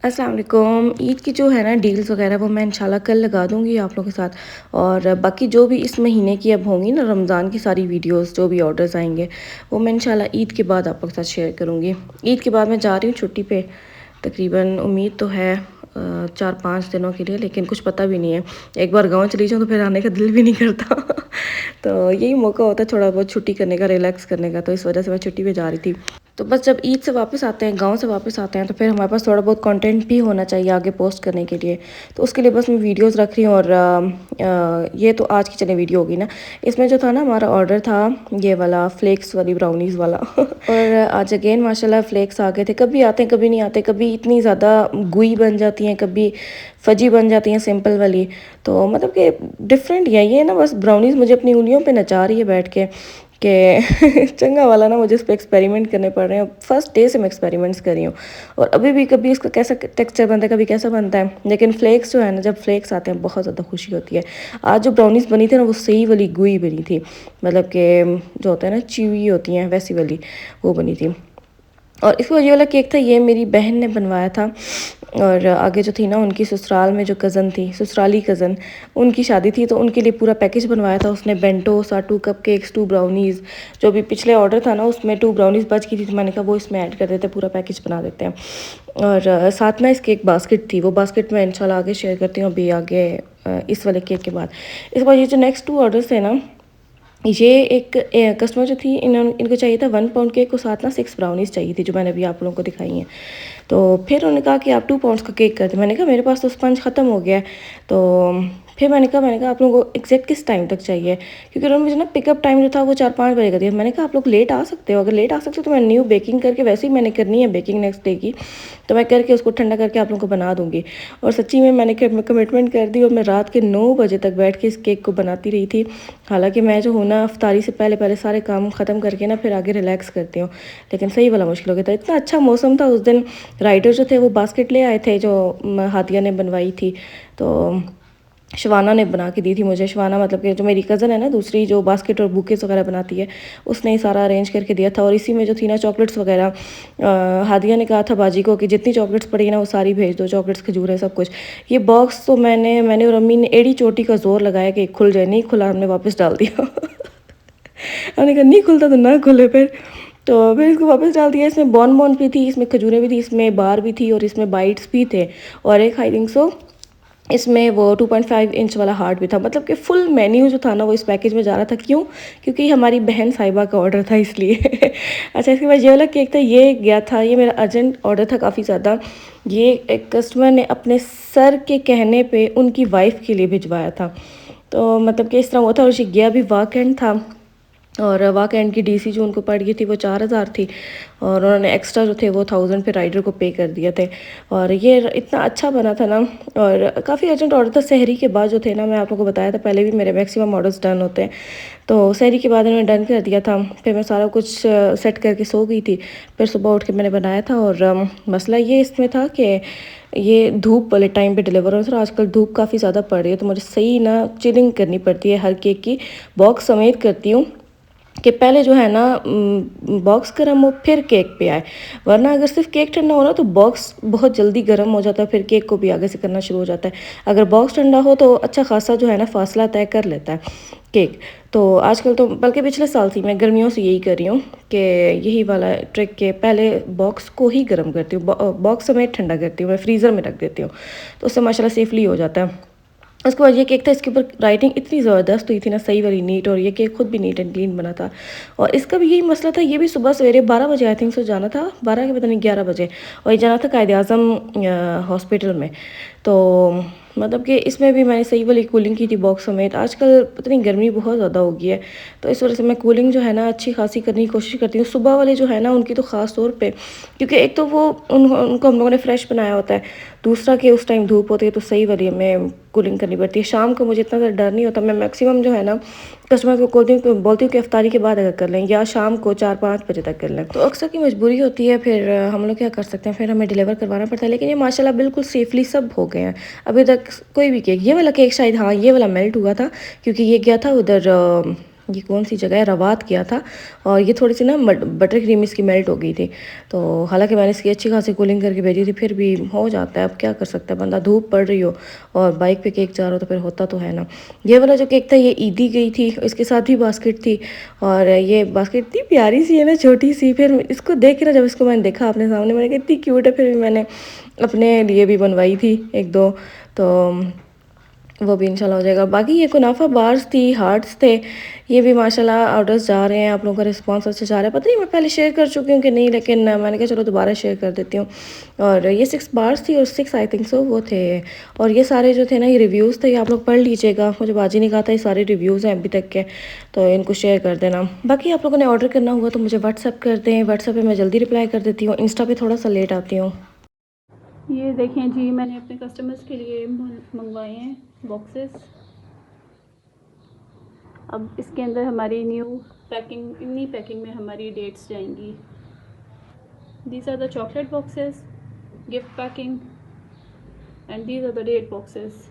अस्सलाम वालेकुम। ईद की जो है ना डील्स वगैरह वो मैं इंशाल्लाह कल लगा दूँगी आप लोगों के साथ। और बाकी जो भी इस महीने की अब होंगी ना रमज़ान की सारी वीडियोस जो भी ऑर्डर्स आएंगे वो मैं इंशाल्लाह ईद के बाद आप लोगों के साथ शेयर करूँगी। ईद के बाद मैं जा रही हूँ छुट्टी पे, तकरीबन उम्मीद तो है 4-5 दिनों के लिए, लेकिन कुछ पता भी नहीं है। एक बार गाँव चली जाऊँ तो फिर आने का दिल भी नहीं करता। तो यही मौका होता है थोड़ा बहुत छुट्टी करने का, रिलैक्स करने का, तो इस वजह से मैं छुट्टी पे जा रही थी। तो बस जब ईद से वापस आते हैं, गाँव से वापस आते हैं, तो फिर हमारे पास थोड़ा बहुत कंटेंट भी होना चाहिए आगे पोस्ट करने के लिए। तो उसके लिए बस मैं वीडियोस रख रही हूँ। और ये तो आज की चले वीडियो होगी ना। इसमें जो था ना हमारा ऑर्डर था ये वाला फ्लेक्स वाली ब्राउनीज़ वाला। और आज अगेन माशाल्लाह फ्लेक्स आ गए थे। कभी आते हैं कभी नहीं आते, कभी इतनी ज़्यादा गुई बन जाती हैं, कभी फजी बन जाती हैं सिंपल वाली। तो मतलब कि डिफरेंट है ये ना, बस ब्राउनीज़ मुझे अपनी उंगलियों पे नचा रही है बैठ के कि चंगा वाला ना मुझे इस पर एक्सपेरिमेंट करने पड़ रहे हैं। फर्स्ट डे से मैं एक्सपेरिमेंट्स कर रही हूँ और अभी भी कभी इसका कैसा टेक्सचर बनता है, कभी कैसा बनता है। लेकिन फ्लेक्स जो है ना, जब फ्लेक्स आते हैं बहुत ज़्यादा खुशी होती है। आज जो ब्राउनीज़ बनी थी ना वो सही वाली गुई बनी थी, मतलब कि जो होता है ना च्यूई होती हैं वैसी वाली वो बनी थी। और इसको ये वाला केक था, ये मेरी बहन ने बनवाया था। और आगे जो थी ना उनकी ससुराल में जो कज़न थी, ससुराली कज़न, उनकी शादी थी, तो उनके लिए पूरा पैकेज बनवाया था उसने। बेंटो सा 2 कप केक्स, 2 ब्राउनीज़, जो भी पिछले ऑर्डर था ना उसमें 2 ब्राउनीज़ बच गई थी, तो मैंने कहा वो इसमें ऐड कर देते, पूरा पैकेज बना देते हैं। और साथ में इसकी एक बास्केट थी, वो बास्केट मैं इंशाल्लाह आगे शेयर करती हूँ अभी आगे इस वाले केक के बाद। इसके बाद ये जो नेक्स्ट 2 ऑर्डर्स थे ना, ये एक कस्टमर जो थी इनको चाहिए था 1 पाउंड केक को साथ ना 6 ब्राउनीज़ चाहिए थी, जो मैंने अभी आप लोगों को दिखाई हैं। तो फिर उन्होंने कहा कि आप 2 पाउंड्स का केक कर दें। मैंने कहा मेरे पास तो स्पंज ख़त्म हो गया है। तो फिर मैंने कहा आप लोगों को एग्जैक्ट किस टाइम तक चाहिए, क्योंकि उन्होंने मुझे ना पिकअप टाइम जो था वो 4-5 बजे का दिया। मैंने कहा आप लोग लेट आ सकते हो, अगर लेट आ सकते हो तो मैं न्यू बेकिंग करके, वैसे ही मैंने करनी है बेकिंग नेक्स्ट डे की, तो मैं करके उसको ठंडा करके आप लोगों को बना दूँगी। और सच्ची में मैंने कमिटमेंट कर दी और मैं रात के 9 बजे तक बैठ के इस केक को बनाती रही थी। हालाँकि मैं जो हूँ ना अफ्तारी से पहले पहले सारे काम ख़त्म करके ना फिर आगे रिलैक्स करती हूँ, लेकिन सही वाला मुश्किल हो गया था। इतना अच्छा मौसम था उस दिन, राइडर जो थे वो बास्केट ले आए थे जो हादिया ने बनवाई थी। तो शवाना ने बना के दी थी मुझे। शवाना मतलब कि जो मेरी कज़न है ना दूसरी, जो बास्केट और बुकेस वगैरह बनाती है, उसने ही सारा अरेंज करके दिया था। और इसी में जो थी ना चॉकलेट्स वगैरह, हादिया ने कहा था बाजी को कि जितनी चॉकलेट्स पड़ी ना वो सारी भेज दो, चॉकलेट्स खजूर है सब कुछ। ये बॉक्स तो मैंने और अम्मी ने एड़ी चोटी का जोर लगाया कि खुल जाए, नहीं खुला, हमने वापस डाल दिया। हमने कहा नहीं खुलता तो ना खुले फिर। तो फिर इसको वापस डाल दिया। इसमें बॉन भी थी, इसमें खजूरें भी थी, इसमें बार भी थी और इसमें बाइट्स भी थे। और एक आई थिंक सो इसमें वो 2.5 इंच वाला हार्ट भी था। मतलब कि फुल मेन्यू जो था ना वो इस पैकेज में जा रहा था। क्यों? क्योंकि हमारी बहन साहिबा का ऑर्डर था इसलिए। अच्छा, इसके बाद ये वाला केक था, ये गया था, ये मेरा अर्जेंट ऑर्डर था काफ़ी ज़्यादा। ये एक कस्टमर ने अपने सर के कहने पे उनकी वाइफ के लिए भिजवाया था। तो मतलब कि इस तरह हुआ था। और ये गया भी वीकेंड था, और वीकेंड की डीसी जो उनको पड़ गई थी वो 4000 थी, और उन्होंने एक्स्ट्रा जो थे वो 1000 पे राइडर को पे कर दिए थे। और ये इतना अच्छा बना था ना, और काफ़ी अर्जेंट ऑर्डर था। सहरी के बाद जो थे ना, मैं आप लोगों को बताया था पहले भी मेरे मैक्सिमम ऑर्डर्स डन होते हैं, तो सहरी के बाद इन्होंने डन कर दिया था। फिर मैं सारा कुछ सेट करके सो गई थी। फिर सुबह उठ के मैंने बनाया था। और मसला ये इसमें था कि ये धूप वाले टाइम पे डिलीवर हो रहा था। आजकल धूप काफ़ी ज़्यादा पड़ रही है, तो मुझे सही ना चिलिंग करनी पड़ती है हर केक की, बॉक्स समेत करती हूँ कि पहले जो है ना बॉक्स गर्म हो फिर केक पे आए। वरना अगर सिर्फ केक ठंडा हो ना तो बॉक्स बहुत जल्दी गर्म हो जाता है, फिर केक को भी आगे से करना शुरू हो जाता है। अगर बॉक्स ठंडा हो तो अच्छा खासा जो है ना फासला तय कर लेता है केक। तो आजकल तो बल्कि पिछले साल से मैं गर्मियों से यही कर रही हूँ कि यही वाला ट्रिक के पहले बॉक्स को ही गर्म करती हूँ, बॉक्स समेत ठंडा करती हूँ, मैं फ्रीज़र में रख देती हूँ, तो उससे माशाल्लाह सेफली हो जाता है। उसके बाद ये केक था, इसके ऊपर राइटिंग इतनी ज़बरदस्त हुई थी ना, सही वाली नीट, और ये केक खुद भी नीट एंड क्लीन बना था। और इसका भी यही मसला था, ये भी सुबह सवेरे 12 बजे आई थिंक सो जाना था, 12 के पता नहीं 11 बजे, और ये जाना था कायद आज़म हॉस्पिटल में। तो मतलब कि इसमें भी मैंने सही वाली कूलिंग की थी बॉक्स समेत। आजकल पता नहीं गर्मी बहुत ज़्यादा हो गई है, तो इस वजह से मैं कूलिंग जो है ना अच्छी खासी करने की कोशिश करती हूँ। सुबह वाले जो है ना उनकी तो ख़ास तौर पे, क्योंकि एक तो वो उनको हम लोगों ने फ्रेश बनाया होता है, दूसरा कि उस टाइम धूप होती है तो सही वाली हमें कूलिंग करनी पड़ती है। शाम को मुझे इतना ज़्यादा डर नहीं होता, मैं मैक्सिमम जो है ना कस्टमर को बोलती हूँ कि अफ्तारी के बाद अगर कर लें या शाम को 4-5 बजे तक कर लें। तो अक्सर की मजबूरी होती है, फिर हम लोग क्या कर सकते हैं, फिर हमें डिलीवर करवाना पड़ता है। लेकिन ये माशाल्लाह बिल्कुल सेफली सब हो गए हैं अभी तक। कोई भी केक, ये वाला केक शायद हाँ ये वाला मेल्ट हुआ था, क्योंकि ये गया था उधर ये कौन सी जगह है, रवात किया था। और ये थोड़ी सी ना बटर क्रीम इसकी मेल्ट हो गई थी। तो हालांकि मैंने इसकी अच्छी खासी कूलिंग करके भेजी थी, फिर भी हो जाता है, अब क्या कर सकता है बंदा, धूप पड़ रही हो और बाइक पे केक जा रहा हो तो फिर होता तो है ना। ये वाला जो केक था ये ईदी गई थी, इसके साथ भी बास्केट थी। और ये बास्केट इतनी प्यारी सी है ना, छोटी सी। फिर इसको देख के ना, जब इसको मैंने देखा अपने सामने, मैंने कहा इतनी क्यूट है। फिर भी मैंने अपने लिए भी बनवाई थी एक दो, तो वो भी इंशाल्लाह हो जाएगा। बाकी ये कुनाफा बार्स थी, हार्ट्स थे, ये भी माशाल्लाह ऑर्डर्स जा रहे हैं, आप लोगों का रिस्पांस अच्छा जा रहा है। पता नहीं मैं पहले शेयर कर चुकी हूँ कि नहीं, लेकिन मैंने कहा चलो दोबारा शेयर कर देती हूँ। और ये 6 बार्स थी और 6 आई थिंक सो वो थे। और ये सारे जो थे ना, ये रिव्यूज़ थे, ये आप लोग पढ़ लीजिएगा। मुझे बाजी नहीं कहा था, ये सारे रिव्यूज़ हैं अभी तक के, तो इनको शेयर कर देना। बाकी आप लोगों ने ऑर्डर करना हुआ तो मुझे व्हाट्सअप कर दें, व्हाट्सअप पर मैं जल्दी रिप्लाई कर देती हूँ, इंस्टा पर थोड़ा सा लेट आती हूँ। ये देखें जी, मैंने अपने कस्टमर्स के लिए मंगवाए हैं बॉक्सेस। अब इसके अंदर हमारी न्यू पैकिंग, इन्हीं पैकिंग में हमारी डेट्स जाएंगी। These are the chocolate boxes, gift packing, and these are the date boxes.